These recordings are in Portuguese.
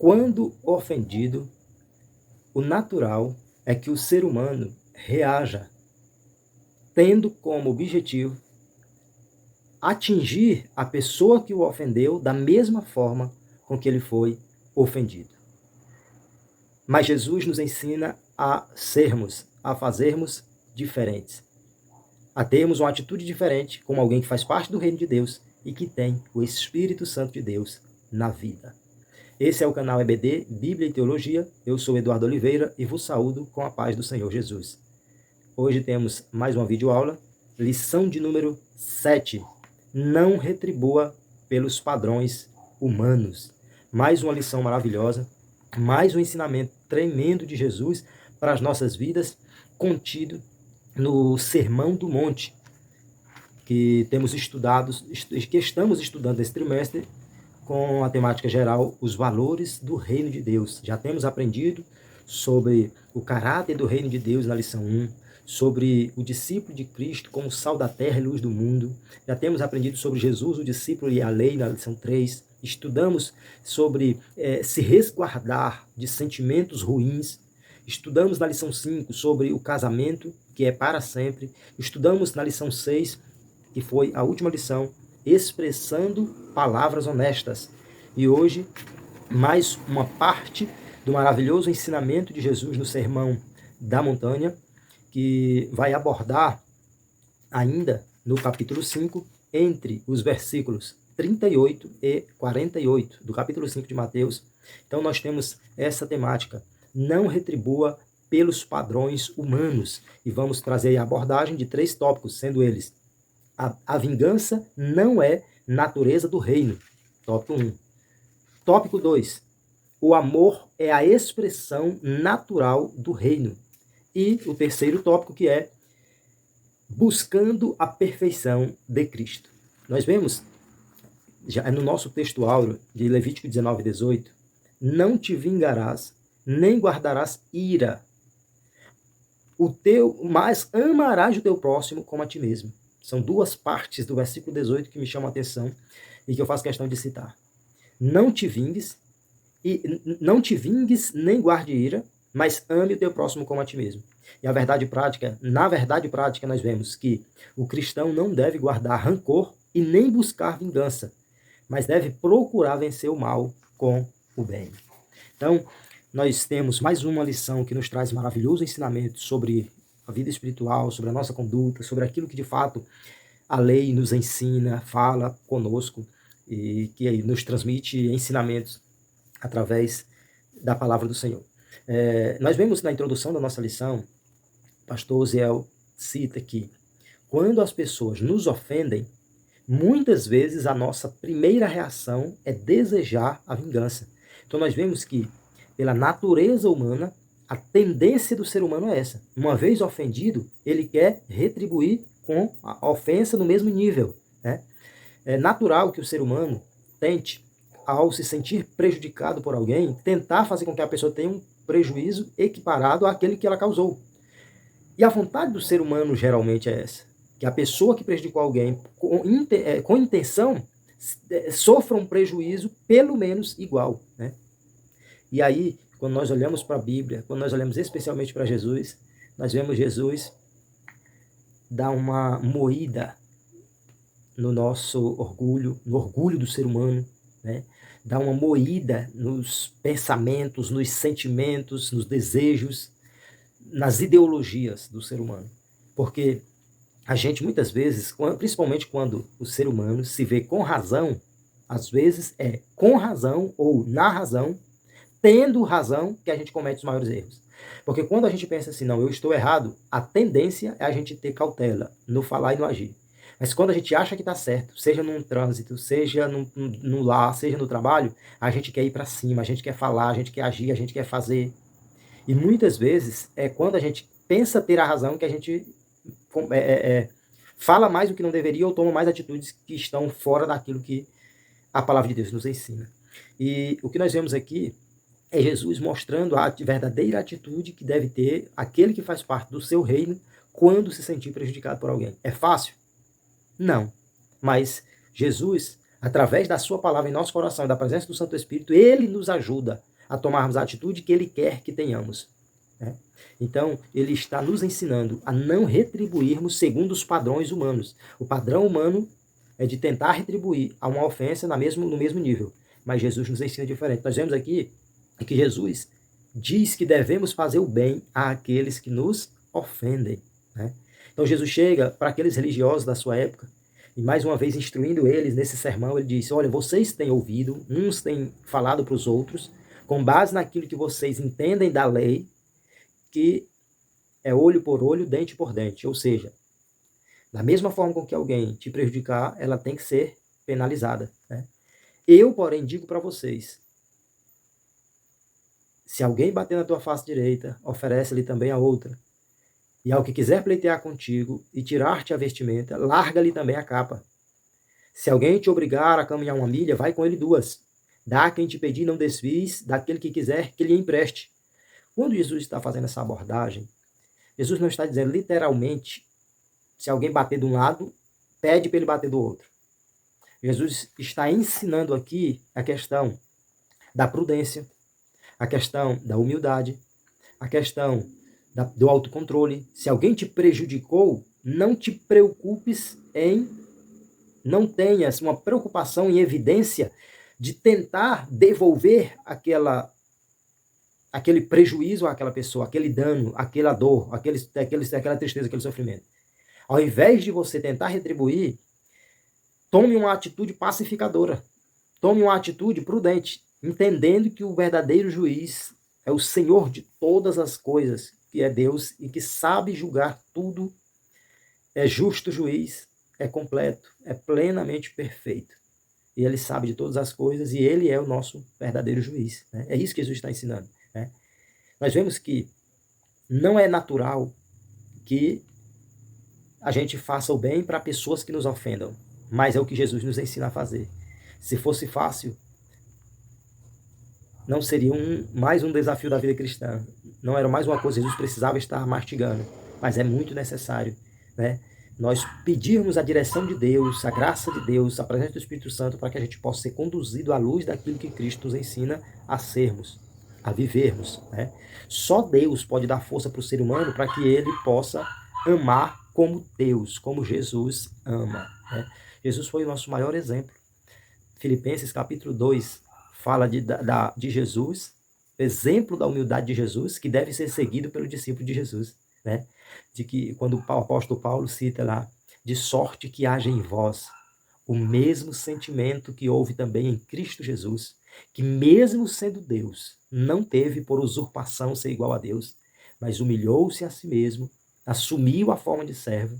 quando ofendido, o natural é que o ser humano reaja, tendo como objetivo atingir a pessoa que o ofendeu da mesma forma com que ele foi ofendido. Mas Jesus nos ensina a fazermos diferentes, a termos uma atitude diferente como alguém que faz parte do reino de Deus e que tem o Espírito Santo de Deus na vida. Esse é o canal EBD, Bíblia e Teologia. Eu sou Eduardo Oliveira e vos saúdo com a paz do Senhor Jesus. Hoje temos mais uma videoaula, lição de número 7. Não retribua pelos padrões humanos. Mais uma lição maravilhosa, mais um ensinamento tremendo de Jesus para as nossas vidas, contido no Sermão do Monte, que estamos estudando esse trimestre com a temática geral, os valores do reino de Deus. Já temos aprendido sobre o caráter do reino de Deus na lição 1, sobre o discípulo de Cristo como sal da terra e luz do mundo. Já temos aprendido sobre Jesus, o discípulo e a lei na lição 3. Estudamos sobre se resguardar de sentimentos ruins. Estudamos na lição 5 sobre o casamento, que é para sempre. Estudamos na lição 6, que foi a última lição, expressando palavras honestas. E hoje, mais uma parte do maravilhoso ensinamento de Jesus no Sermão da Montanha, que vai abordar ainda no capítulo 5, entre os versículos 38 e 48 do capítulo 5 de Mateus. Então nós temos essa temática, não retribua pelos padrões humanos. E vamos trazer a abordagem de 3 tópicos, sendo eles: a vingança não é natureza do reino. Tópico 1. Tópico 2. O amor é a expressão natural do reino. E o terceiro tópico, que é buscando a perfeição de Cristo. Nós vemos, já no nosso texto áureo de Levítico 19:18, não te vingarás, nem guardarás ira, mas amarás o teu próximo como a ti mesmo. São 2 partes do versículo 18 que me chamam a atenção e que eu faço questão de citar. Não te vingues, nem guarde ira, mas ame o teu próximo como a ti mesmo. E na verdade prática, nós vemos que o cristão não deve guardar rancor e nem buscar vingança, mas deve procurar vencer o mal com o bem. Então, nós temos mais uma lição que nos traz maravilhoso ensinamento sobre a vida espiritual, sobre a nossa conduta, sobre aquilo que de fato a lei nos ensina, fala conosco e que nos transmite ensinamentos através da palavra do Senhor. Nós vemos na introdução da nossa lição, o pastor Oziel cita que quando as pessoas nos ofendem, muitas vezes a nossa primeira reação é desejar a vingança. Então nós vemos que, pela natureza humana, a tendência do ser humano é essa. Uma vez ofendido, ele quer retribuir com a ofensa no mesmo nível, né? É natural que o ser humano tente, ao se sentir prejudicado por alguém, tentar fazer com que a pessoa tenha um prejuízo equiparado àquele que ela causou. E a vontade do ser humano geralmente é essa, que a pessoa que prejudicou alguém com intenção sofra um prejuízo pelo menos igual, né? E aí, quando nós olhamos para a Bíblia, quando nós olhamos especialmente para Jesus, nós vemos Jesus dar uma moída no nosso orgulho, no orgulho do ser humano, né? Dar uma moída nos pensamentos, nos sentimentos, nos desejos, nas ideologias do ser humano. Porque a gente muitas vezes, principalmente quando o ser humano se vê com razão, às vezes é com razão ou na razão, tendo razão, que a gente comete os maiores erros. Porque quando a gente pensa assim, não, eu estou errado, a tendência é a gente ter cautela no falar e no agir. Mas quando a gente acha que está certo, seja num trânsito, seja no lar, seja no trabalho, a gente quer ir para cima, a gente quer falar, a gente quer agir, a gente quer fazer. E muitas vezes é quando a gente pensa ter a razão que a gente fala mais do que não deveria ou toma mais atitudes que estão fora daquilo que a palavra de Deus nos ensina. E o que nós vemos aqui é Jesus mostrando a verdadeira atitude que deve ter aquele que faz parte do seu reino quando se sentir prejudicado por alguém. É fácil? Não. Mas Jesus, através da sua palavra em nosso coração e da presença do Santo Espírito, ele nos ajuda a tomarmos a atitude que ele quer que tenhamos. Né? Então, ele está nos ensinando a não retribuirmos segundo os padrões humanos. O padrão humano é de tentar retribuir a uma ofensa no mesmo nível. Mas Jesus nos ensina diferente. Nós vemos aqui que Jesus diz que devemos fazer o bem àqueles que nos ofendem. Né? Então Jesus chega para aqueles religiosos da sua época e mais uma vez instruindo eles nesse sermão, ele diz, olha, vocês têm ouvido, uns têm falado para os outros, com base naquilo que vocês entendem da lei, que é olho por olho, dente por dente. Ou seja, da mesma forma com que alguém te prejudicar, ela tem que ser penalizada. Né? Eu, porém, digo para vocês, se alguém bater na tua face direita, oferece-lhe também a outra. E ao que quiser pleitear contigo e tirar-te a vestimenta, larga-lhe também a capa. Se alguém te obrigar a caminhar 1 milha, vai com ele 2. Dá a quem te pedir, não desvies daquele que quiser que lhe empreste. Quando Jesus está fazendo essa abordagem, Jesus não está dizendo literalmente, se alguém bater de um lado, pede para ele bater do outro. Jesus está ensinando aqui a questão da prudência, a questão da humildade, a questão do autocontrole. Se alguém te prejudicou, não te preocupes não tenhas uma preocupação em evidência de tentar devolver aquele prejuízo àquela pessoa, aquele dano, aquela dor, aquela tristeza, aquele sofrimento. Ao invés de você tentar retribuir, tome uma atitude pacificadora, tome uma atitude prudente, entendendo que o verdadeiro juiz é o Senhor de todas as coisas, que é Deus e que sabe julgar tudo, é justo juiz, é completo, é plenamente perfeito. E ele sabe de todas as coisas e ele é o nosso verdadeiro juiz. Né? É isso que Jesus está ensinando. Né? Nós vemos que não é natural que a gente faça o bem para pessoas que nos ofendam, mas é o que Jesus nos ensina a fazer. Se fosse fácil, não seria mais um desafio da vida cristã. Não era mais uma coisa que Jesus precisava estar mastigando, mas é muito necessário, né? Nós pedirmos a direção de Deus, a graça de Deus, a presença do Espírito Santo para que a gente possa ser conduzido à luz daquilo que Cristo nos ensina a sermos, a vivermos. Né? Só Deus pode dar força para o ser humano para que ele possa amar como Deus, como Jesus ama. Né? Jesus foi o nosso maior exemplo. Filipenses capítulo 2 fala de Jesus, exemplo da humildade de Jesus, que deve ser seguido pelo discípulo de Jesus. Né? De que quando o apóstolo Paulo cita lá, de sorte que haja em vós o mesmo sentimento que houve também em Cristo Jesus, que mesmo sendo Deus, não teve por usurpação ser igual a Deus, mas humilhou-se a si mesmo, assumiu a forma de servo,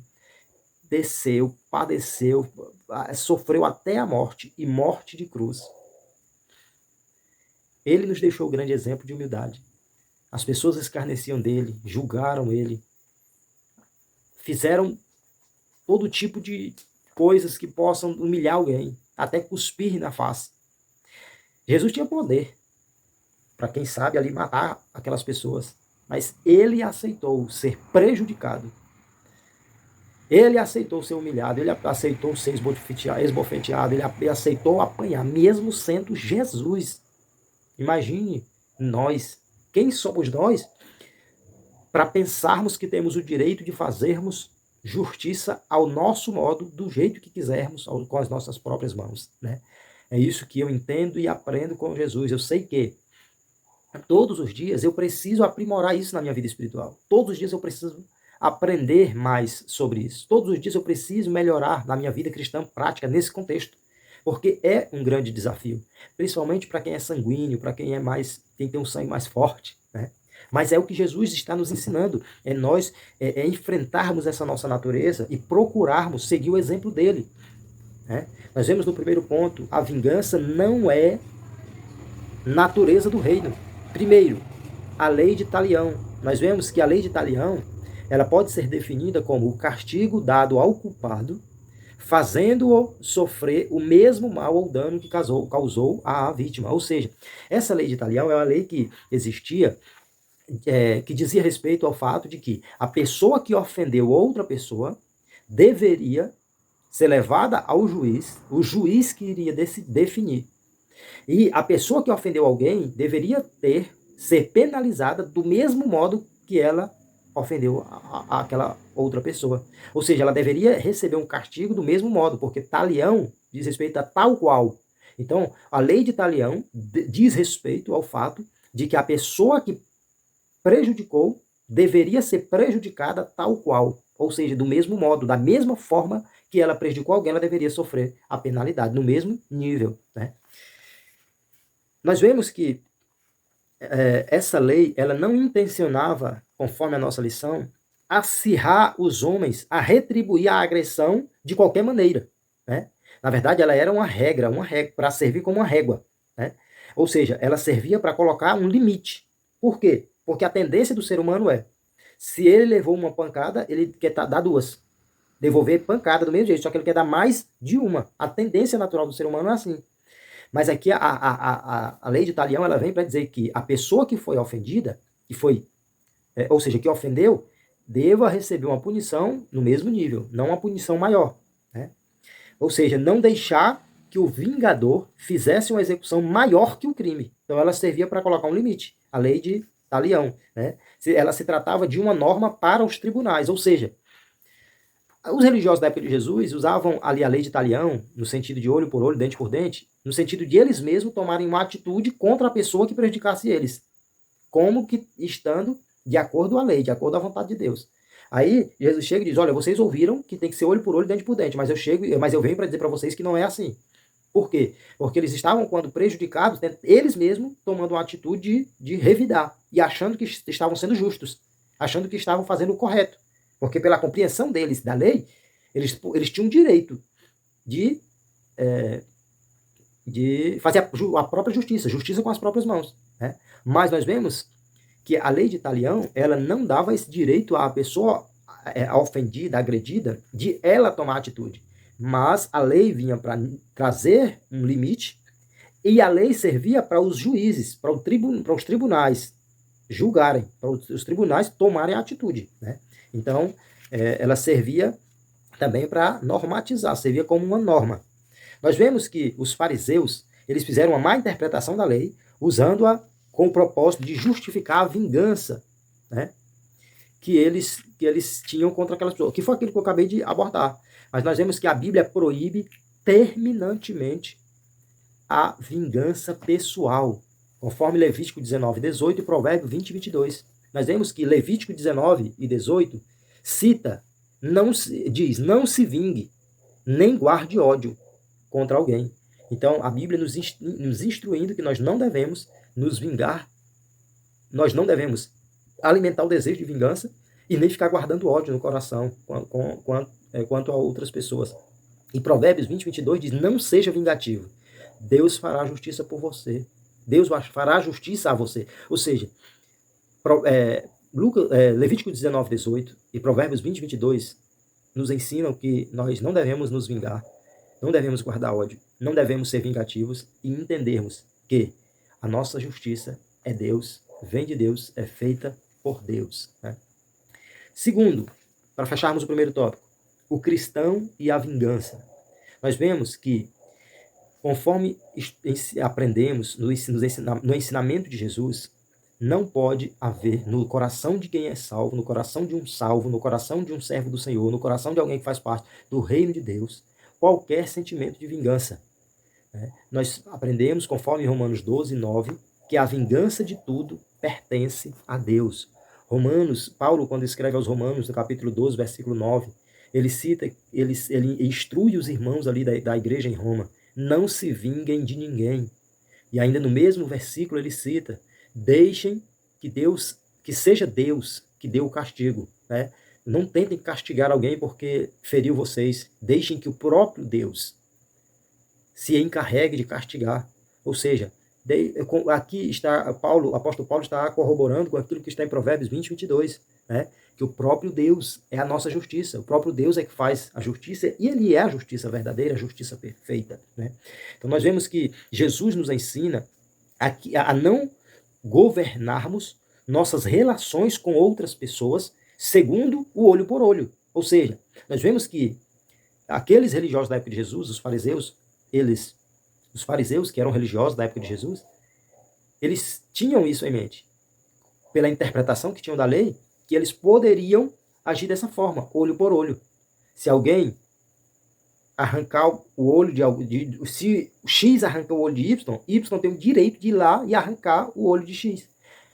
desceu, padeceu, sofreu até a morte e morte de cruz. Ele nos deixou um grande exemplo de humildade. As pessoas escarneciam dele, julgaram ele, fizeram todo tipo de coisas que possam humilhar alguém, até cuspir na face. Jesus tinha poder para, quem sabe, ali matar aquelas pessoas, mas ele aceitou ser prejudicado. Ele aceitou ser humilhado, ele aceitou ser esbofeteado, ele aceitou apanhar, mesmo sendo Jesus. Imagine nós, quem somos nós, para pensarmos que temos o direito de fazermos justiça ao nosso modo, do jeito que quisermos, com as nossas próprias mãos. Né? É isso que eu entendo e aprendo com Jesus. Eu sei que todos os dias eu preciso aprimorar isso na minha vida espiritual. Todos os dias eu preciso aprender mais sobre isso. Todos os dias eu preciso melhorar na minha vida cristã prática nesse contexto. Porque é um grande desafio, principalmente para quem é sanguíneo, para quem tem um sangue mais forte, né? Mas é o que Jesus está nos ensinando, é nós enfrentarmos essa nossa natureza e procurarmos seguir o exemplo dele. Né? Nós vemos no primeiro ponto, a vingança não é natureza do reino. Primeiro, a lei de Talião. Nós vemos que a lei de Talião, ela pode ser definida como o castigo dado ao culpado, fazendo-o sofrer o mesmo mal ou dano que causou à vítima. Ou seja, essa lei de Talião é uma lei que existia, que dizia respeito ao fato de que a pessoa que ofendeu outra pessoa deveria ser levada ao juiz, o juiz que iria definir E a pessoa que ofendeu alguém deveria ser penalizada do mesmo modo que ela ofendeu aquela outra pessoa. Ou seja, ela deveria receber um castigo do mesmo modo, porque talião diz respeito a tal qual. Então, a lei de talião diz respeito ao fato de que a pessoa que prejudicou deveria ser prejudicada tal qual. Ou seja, do mesmo modo, da mesma forma que ela prejudicou alguém, ela deveria sofrer a penalidade, no mesmo nível, né? Nós vemos que essa lei, ela não intencionava, conforme a nossa lição, acirrar os homens a retribuir a agressão de qualquer maneira, né? Na verdade, ela era uma regra para servir como uma régua, né? Ou seja, ela servia para colocar um limite. Por quê? Porque a tendência do ser humano se ele levou uma pancada, ele quer dar duas. Devolver pancada do mesmo jeito, só que ele quer dar mais de uma. A tendência natural do ser humano é assim. Mas aqui a lei de Talião, ela vem para dizer que a pessoa que foi ofendida, ou seja, que ofendeu, deva receber uma punição no mesmo nível, não uma punição maior, né? Ou seja, não deixar que o vingador fizesse uma execução maior que o crime. Então ela servia para colocar um limite, a lei de Talião, né? Ela se tratava de uma norma para os tribunais, ou seja, os religiosos da época de Jesus usavam ali a lei de Talião, no sentido de olho por olho, dente por dente, no sentido de eles mesmos tomarem uma atitude contra a pessoa que prejudicasse eles, como que estando de acordo à lei, de acordo à vontade de Deus. Aí Jesus chega e diz: olha, vocês ouviram que tem que ser olho por olho, dente por dente, mas eu venho para dizer para vocês que não é assim. Por quê? Porque eles estavam, quando prejudicados, eles mesmos tomando uma atitude de revidar e achando que estavam sendo justos, achando que estavam fazendo o correto. Porque pela compreensão deles da lei, eles tinham direito de fazer a própria justiça com as próprias mãos, né? Mas nós vemos que a lei de Talião, ela não dava esse direito à pessoa ofendida, agredida, de ela tomar atitude. Mas a lei vinha para trazer um limite e a lei servia para os juízes, para os tribunais julgarem, para os tribunais tomarem a atitude, né? Então, ela servia também para normatizar, servia como uma norma. Nós vemos que os fariseus, eles fizeram uma má interpretação da lei, usando-a com o propósito de justificar a vingança, né, que eles tinham contra aquelas pessoas, que foi aquilo que eu acabei de abordar. Mas nós vemos que a Bíblia proíbe terminantemente a vingança pessoal, conforme Levítico 19, 18 e Provérbio 20 e 22. Nós vemos que Levítico 19 e 18 diz, não se vingue, nem guarde ódio contra alguém. Então, a Bíblia nos instruindo que nós não devemos nos vingar, nós não devemos alimentar o desejo de vingança e nem ficar guardando ódio no coração quanto a outras pessoas. E Provérbios 20, 22 diz, não seja vingativo. Deus fará justiça por você. Deus fará justiça a você. Ou seja, Levítico 19, 18 e Provérbios 20, 22 nos ensinam que nós não devemos nos vingar, não devemos guardar ódio, não devemos ser vingativos e entendermos que a nossa justiça é Deus, vem de Deus, é feita por Deus, né? Segundo, para fecharmos o primeiro tópico, o cristão e a vingança. Nós vemos que, conforme aprendemos no ensinamento de Jesus, não pode haver no coração de quem é salvo, no coração de um salvo, no coração de um servo do Senhor, no coração de alguém que faz parte do reino de Deus, qualquer sentimento de vingança. Nós aprendemos, conforme Romanos 12, 9, que a vingança de tudo pertence a Deus. Paulo, quando escreve aos Romanos, no capítulo 12, versículo 9, ele instrui os irmãos ali da igreja em Roma, não se vinguem de ninguém. E ainda no mesmo versículo ele cita, deixem que seja Deus que dê o castigo, né? Não tentem castigar alguém porque feriu vocês. Deixem que o próprio Deus se encarregue de castigar. Ou seja, aqui está o apóstolo Paulo está corroborando com aquilo que está em Provérbios 20, 22, né? Que o próprio Deus é a nossa justiça. O próprio Deus é que faz a justiça e ele é a justiça verdadeira, a justiça perfeita, né? Então nós vemos que Jesus nos ensina a não governarmos nossas relações com outras pessoas segundo o olho por olho. Ou seja, nós vemos que aqueles religiosos da época de Jesus, os fariseus, eles Os fariseus, que eram religiosos da época de Jesus, eles tinham isso em mente, pela interpretação que tinham da lei, que eles poderiam agir dessa forma, olho por olho. Se alguém arrancar o olho se o X arranca o olho de Y, Y tem o direito de ir lá e arrancar o olho de X.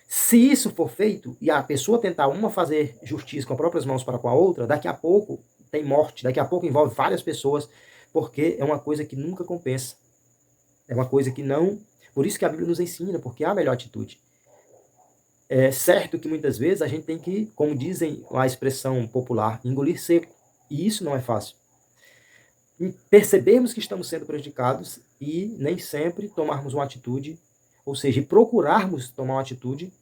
Se isso for feito e a pessoa tentar uma fazer justiça com as próprias mãos para com a outra, daqui a pouco tem morte, daqui a pouco envolve várias pessoas, porque é uma coisa que nunca compensa. É uma coisa que não... Por isso que a Bíblia nos ensina, porque é a melhor atitude. É certo que muitas vezes a gente tem que, como dizem a expressão popular, engolir seco. E isso não é fácil. E percebermos que estamos sendo prejudicados e nem sempre tomarmos uma atitude, ou seja, procurarmos tomar uma atitude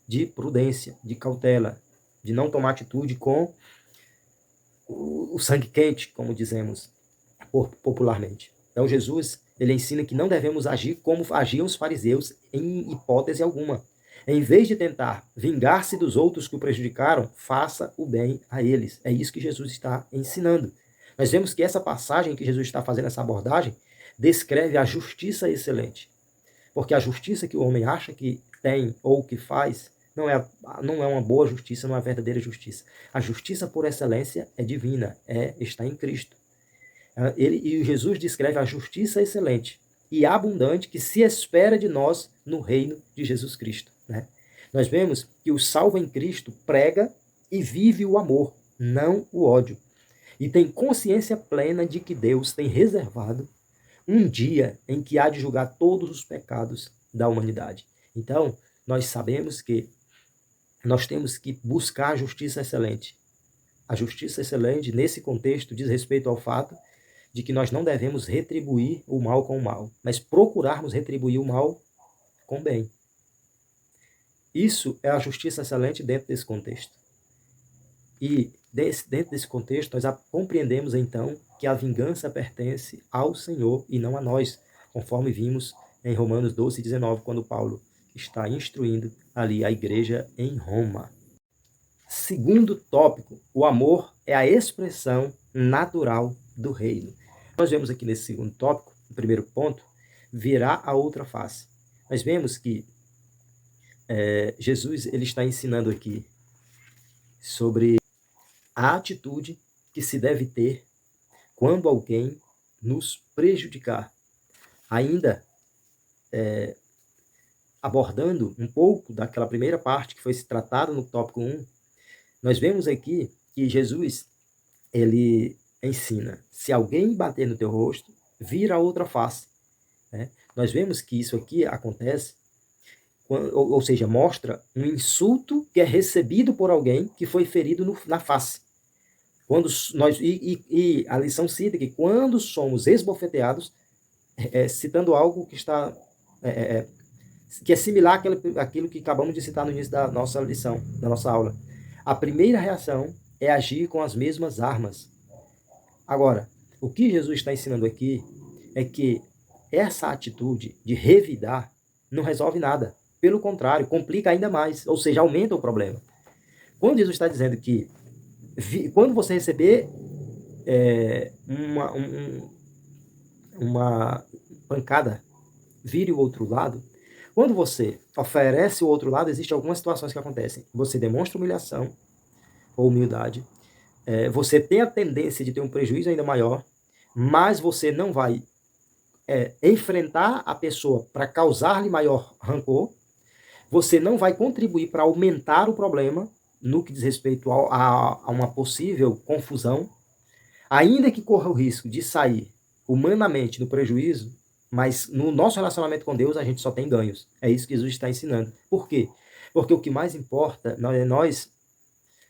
de prudência, de cautela, de não tomar atitude com o sangue quente, como dizemos popularmente. Então Jesus, ele ensina que não devemos agir como agiam os fariseus em hipótese alguma. Em vez de tentar vingar-se dos outros que o prejudicaram, faça o bem a eles. É isso que Jesus está ensinando. Nós vemos que essa passagem que Jesus está fazendo, essa abordagem, descreve a justiça excelente. Porque a justiça que o homem acha que tem ou que faz não é uma boa justiça, não é uma verdadeira justiça. A justiça por excelência é divina, está em Cristo. E Jesus descreve a justiça excelente e abundante que se espera de nós no reino de Jesus Cristo. Né? Nós vemos que o salvo em Cristo prega e vive o amor, não o ódio. E tem consciência plena de que Deus tem reservado um dia em que há de julgar todos os pecados da humanidade. Então, nós sabemos que nós temos que buscar a justiça excelente. A justiça excelente, nesse contexto, diz respeito ao fato de que nós não devemos retribuir o mal com o mal, mas procurarmos retribuir o mal com o bem. Isso é a justiça excelente dentro desse contexto. E dentro desse contexto, nós compreendemos então que a vingança pertence ao Senhor e não a nós, conforme vimos em Romanos 12, 19, quando Paulo está instruindo ali a igreja em Roma. Segundo tópico, o amor é a expressão natural do reino. Nós vemos aqui nesse segundo tópico, o primeiro ponto, virá a outra face. Nós vemos que Jesus ele está ensinando aqui sobre a atitude que se deve ter quando alguém nos prejudicar. Ainda abordando um pouco daquela primeira parte que foi tratada no tópico 1, nós vemos aqui que Jesus ele ensina, se alguém bater no teu rosto, vira a outra face. Né? Nós vemos que isso aqui acontece, ou seja, mostra um insulto que é recebido por alguém que foi ferido na face. Quando nós, e a lição cita que quando somos esbofeteados, citando algo que está que é similar àquilo que acabamos de citar no início da nossa lição, da nossa aula. A primeira reação é agir com as mesmas armas. Agora, o que Jesus está ensinando aqui é que essa atitude de revidar não resolve nada. Pelo contrário, complica ainda mais, ou seja, aumenta o problema. Quando Jesus está dizendo que quando você receber uma pancada, vire o outro lado. Quando você oferece o outro lado, existem algumas situações que acontecem. Você demonstra humilhação ou humildade, você tem a tendência de ter um prejuízo ainda maior, mas você não vai enfrentar a pessoa para causar-lhe maior rancor, você não vai contribuir para aumentar o problema no que diz respeito a uma possível confusão, ainda que corra o risco de sair humanamente no prejuízo, mas no nosso relacionamento com Deus a gente só tem ganhos. É isso que Jesus está ensinando. Por quê? Porque o que mais importa não é nós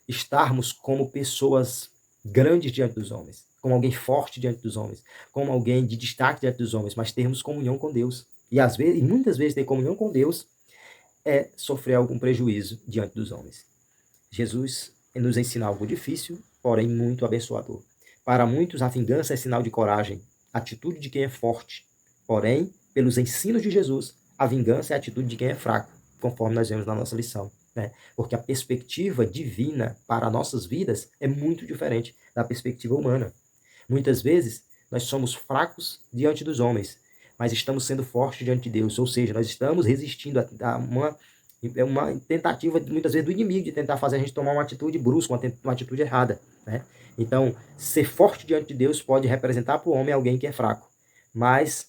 estarmos como pessoas grandes diante dos homens, como alguém forte diante dos homens, como alguém de destaque diante dos homens, mas termos comunhão com Deus. E muitas vezes ter comunhão com Deus é sofrer algum prejuízo diante dos homens. Jesus nos ensina algo difícil, porém muito abençoador. Para muitos, a vingança é sinal de coragem, atitude de quem é forte. Porém, pelos ensinos de Jesus, a vingança é a atitude de quem é fraco, conforme nós vemos na nossa lição. Né? Porque a perspectiva divina para nossas vidas é muito diferente da perspectiva humana. Muitas vezes, nós somos fracos diante dos homens, mas estamos sendo fortes diante de Deus, ou seja, nós estamos resistindo a uma tentativa, muitas vezes, do inimigo de tentar fazer a gente tomar uma atitude brusca, uma atitude errada, né? Então, ser forte diante de Deus pode representar para o homem alguém que é fraco, mas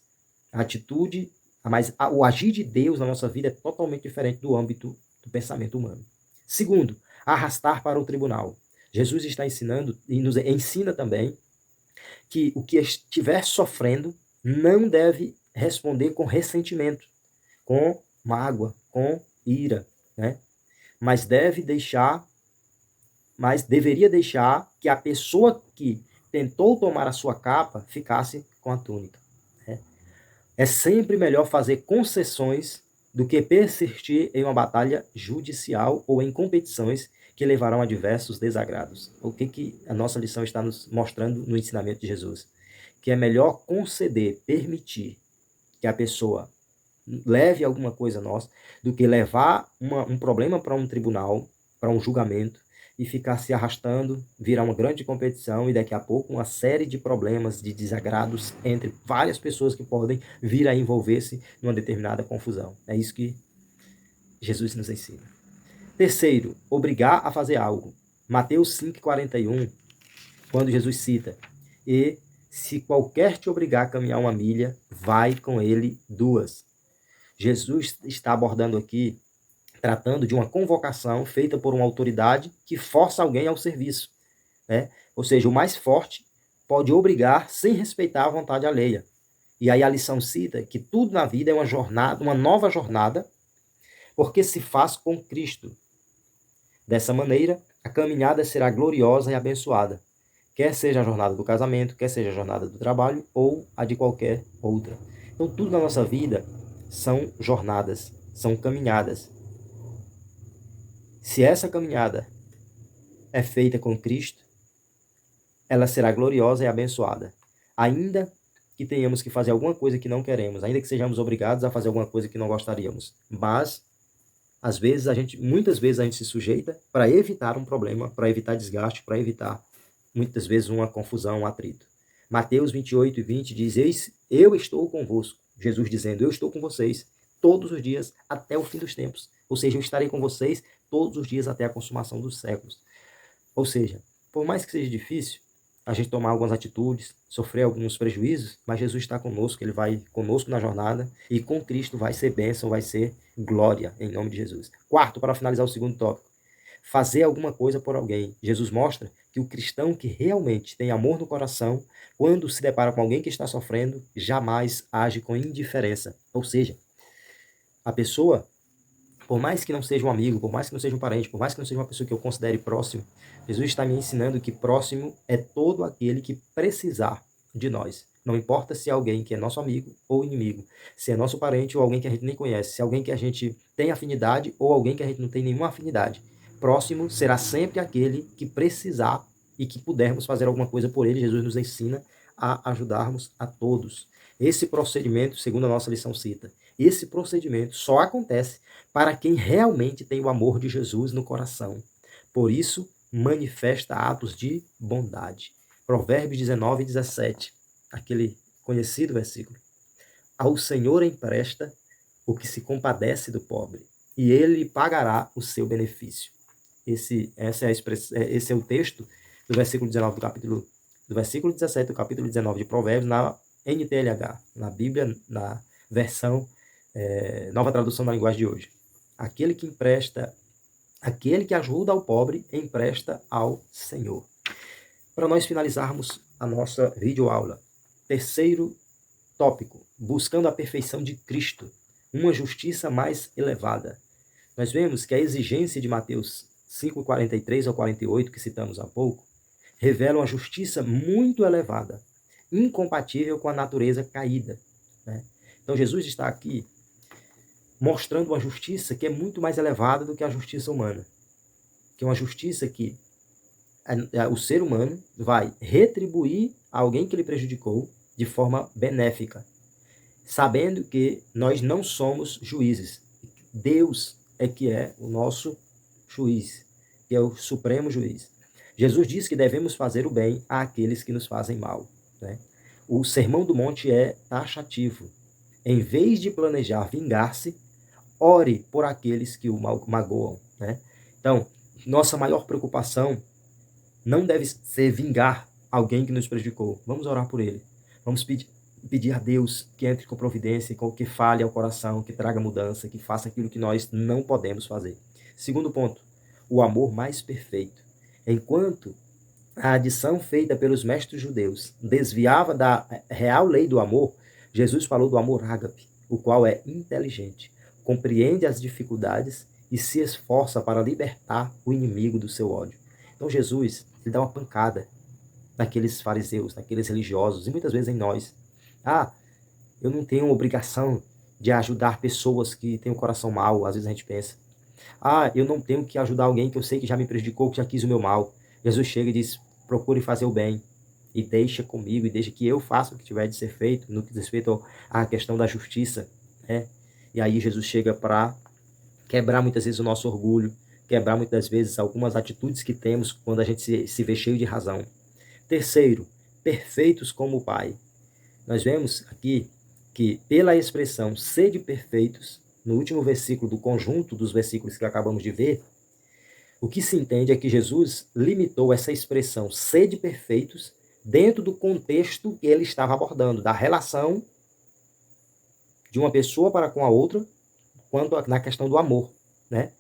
a atitude, o agir de Deus na nossa vida é totalmente diferente do âmbito do pensamento humano. Segundo, arrastar para o tribunal. Jesus está ensinando e nos ensina também que o que estiver sofrendo não deve responder com ressentimento, com mágoa, com ira, né? Mas deveria deixar que a pessoa que tentou tomar a sua capa ficasse com a túnica. Né? É sempre melhor fazer concessões do que persistir em uma batalha judicial ou em competições que levarão a diversos desagrados. O que a nossa lição está nos mostrando no ensinamento de Jesus? Que é melhor conceder, permitir que a pessoa leve alguma coisa nossa, do que levar um problema para um tribunal, para um julgamento, e ficar se arrastando, virar uma grande competição e daqui a pouco uma série de problemas, de desagrados entre várias pessoas que podem vir a envolver-se numa determinada confusão. É isso que Jesus nos ensina. Terceiro, obrigar a fazer algo. Mateus 5,41, quando Jesus cita: e se qualquer te obrigar a caminhar 1 milha, vai com ele 2. Jesus está abordando aqui, tratando de uma convocação feita por uma autoridade que força alguém ao serviço, né? Ou seja, o mais forte pode obrigar sem respeitar a vontade alheia. E aí a lição cita que tudo na vida é uma jornada, uma nova jornada, porque se faz com Cristo. Dessa maneira, a caminhada será gloriosa e abençoada, quer seja a jornada do casamento, quer seja a jornada do trabalho ou a de qualquer outra. Então, tudo na nossa vida são jornadas, são caminhadas. Se essa caminhada é feita com Cristo, ela será gloriosa e abençoada. Ainda que tenhamos que fazer alguma coisa que não queremos, ainda que sejamos obrigados a fazer alguma coisa que não gostaríamos. Mas, muitas vezes a gente se sujeita para evitar um problema, para evitar desgaste, para evitar, muitas vezes, uma confusão, um atrito. Mateus 28:20 diz: eis, eu estou convosco. Jesus dizendo: eu estou com vocês todos os dias até o fim dos tempos. Ou seja, eu estarei com vocês todos os dias até a consumação dos séculos. Ou seja, por mais que seja difícil a gente tomar algumas atitudes, sofrer alguns prejuízos, mas Jesus está conosco, ele vai conosco na jornada e com Cristo vai ser bênção, vai ser glória, em nome de Jesus. Quarto, para finalizar o segundo tópico, fazer alguma coisa por alguém. Jesus mostra que o cristão que realmente tem amor no coração, quando se depara com alguém que está sofrendo, jamais age com indiferença. Ou seja, a pessoa, por mais que não seja um amigo, por mais que não seja um parente, por mais que não seja uma pessoa que eu considere próximo, Jesus está me ensinando que próximo é todo aquele que precisar de nós. Não importa se é alguém que é nosso amigo ou inimigo, se é nosso parente ou alguém que a gente nem conhece, se é alguém que a gente tem afinidade ou alguém que a gente não tem nenhuma afinidade. Próximo será sempre aquele que precisar e que pudermos fazer alguma coisa por ele. Jesus nos ensina a ajudarmos a todos. Esse procedimento, segundo a nossa lição cita, esse procedimento só acontece para quem realmente tem o amor de Jesus no coração. Por isso, manifesta atos de bondade. Provérbios 19:17, aquele conhecido versículo. Ao Senhor empresta o que se compadece do pobre, e ele lhe pagará o seu benefício. Esse é o texto do versículo 19 do versículo 17 do capítulo 19 de Provérbios na NTLH, na Bíblia, na versão Nova Tradução da Linguagem de hoje. Aquele que ajuda ao pobre, empresta ao Senhor. Para nós finalizarmos a nossa videoaula, terceiro tópico, buscando a perfeição de Cristo, uma justiça mais elevada. Nós vemos que a exigência de Mateus 5:43 ao 48, que citamos há pouco, revela uma justiça muito elevada, incompatível com a natureza caída, né? Então Jesus está aqui mostrando uma justiça que é muito mais elevada do que a justiça humana, que é uma justiça que o ser humano vai retribuir a alguém que lhe prejudicou de forma benéfica, sabendo que nós não somos juízes. Deus é que é o nosso juiz, que é o supremo juiz. Jesus diz que devemos fazer o bem àqueles que nos fazem mal, né? O Sermão do Monte é taxativo. Em vez de planejar vingar-se, ore por aqueles que o magoam, né? Então, nossa maior preocupação não deve ser vingar alguém que nos prejudicou. Vamos orar por ele. Vamos pedir a Deus que entre com providência, que fale ao coração, que traga mudança, que faça aquilo que nós não podemos fazer. Segundo ponto, o amor mais perfeito. Enquanto a adição feita pelos mestres judeus desviava da real lei do amor, Jesus falou do amor ágape, o qual é inteligente, compreende as dificuldades e se esforça para libertar o inimigo do seu ódio. Então Jesus, ele dá uma pancada naqueles fariseus, naqueles religiosos, e muitas vezes em nós. Eu não tenho obrigação de ajudar pessoas que têm o coração mau, às vezes a gente pensa. Eu não tenho que ajudar alguém que eu sei que já me prejudicou, que já quis o meu mal. Jesus chega e diz, procure fazer o bem, e deixa comigo, e deixa que eu faça o que tiver de ser feito, no que diz respeito à questão da justiça, né? E aí Jesus chega para quebrar muitas vezes o nosso orgulho, quebrar muitas vezes algumas atitudes que temos quando a gente se vê cheio de razão. Terceiro, perfeitos como o Pai. Nós vemos aqui que pela expressão sede perfeitos, no último versículo do conjunto dos versículos que acabamos de ver, o que se entende é que Jesus limitou essa expressão sede perfeitos dentro do contexto que ele estava abordando, da relação de uma pessoa para com a outra, quanto na questão do amor, né?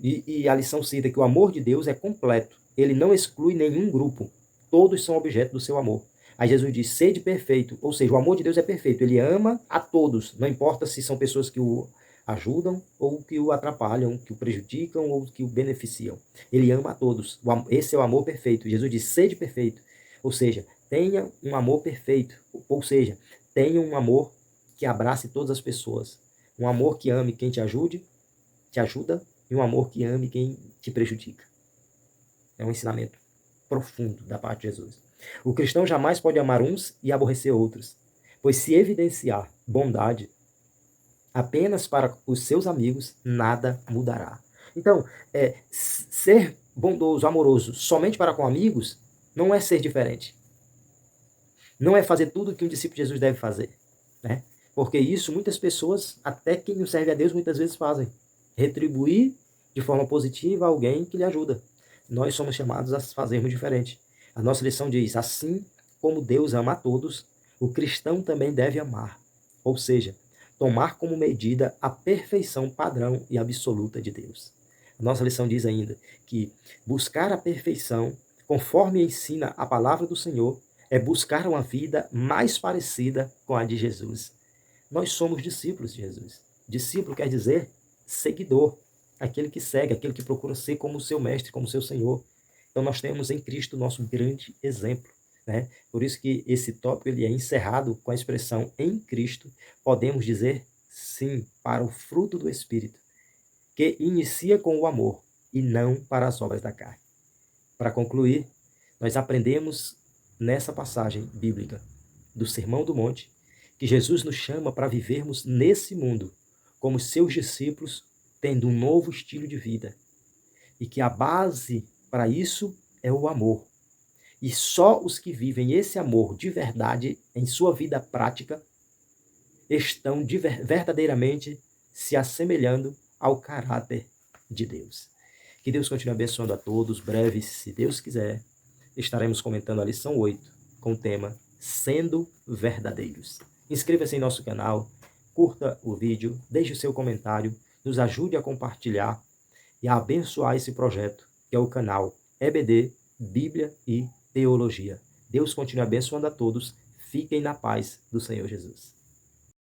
E a lição cita que o amor de Deus é completo, ele não exclui nenhum grupo, todos são objeto do seu amor. Aí Jesus diz, sede perfeito, ou seja, o amor de Deus é perfeito, ele ama a todos, não importa se são pessoas que o ajudam ou que o atrapalham, que o prejudicam ou que o beneficiam. Ele ama a todos, esse é o amor perfeito. Jesus diz, sede perfeito, ou seja, tenha um amor perfeito, ou seja, tenha um amor que abrace todas as pessoas, um amor que ame quem te ajuda, e um amor que ame quem te prejudica. É um ensinamento profundo da parte de Jesus. O cristão jamais pode amar uns e aborrecer outros, pois se evidenciar bondade apenas para os seus amigos, nada mudará. Então, ser bondoso, amoroso, somente para com amigos, não é ser diferente. Não é fazer tudo o que um discípulo de Jesus deve fazer, né? Porque isso muitas pessoas, até quem não serve a Deus, muitas vezes fazem. Retribuir de forma positiva alguém que lhe ajuda. Nós somos chamados a fazermos diferente. A nossa lição diz, assim como Deus ama a todos, o cristão também deve amar. Ou seja, tomar como medida a perfeição padrão e absoluta de Deus. A nossa lição diz ainda que buscar a perfeição, conforme ensina a palavra do Senhor, é buscar uma vida mais parecida com a de Jesus. Nós somos discípulos de Jesus. Discípulo quer dizer seguidor, aquele que segue, aquele que procura ser como o seu mestre, como o seu Senhor. Então nós temos em Cristo o nosso grande exemplo, né? Por isso que esse tópico ele é encerrado com a expressão em Cristo, podemos dizer sim para o fruto do Espírito, que inicia com o amor e não para as obras da carne. Para concluir, nós aprendemos nessa passagem bíblica do Sermão do Monte que Jesus nos chama para vivermos nesse mundo como seus discípulos, tendo um novo estilo de vida. E que a base para isso é o amor. E só os que vivem esse amor de verdade em sua vida prática estão verdadeiramente se assemelhando ao caráter de Deus. Que Deus continue abençoando a todos. Breve, se Deus quiser, estaremos comentando a lição 8 com o tema Sendo Verdadeiros. Inscreva-se em nosso canal, curta o vídeo, deixe o seu comentário, nos ajude a compartilhar e a abençoar esse projeto, que é o canal EBD, Bíblia e Teologia. Deus continue abençoando a todos. Fiquem na paz do Senhor Jesus.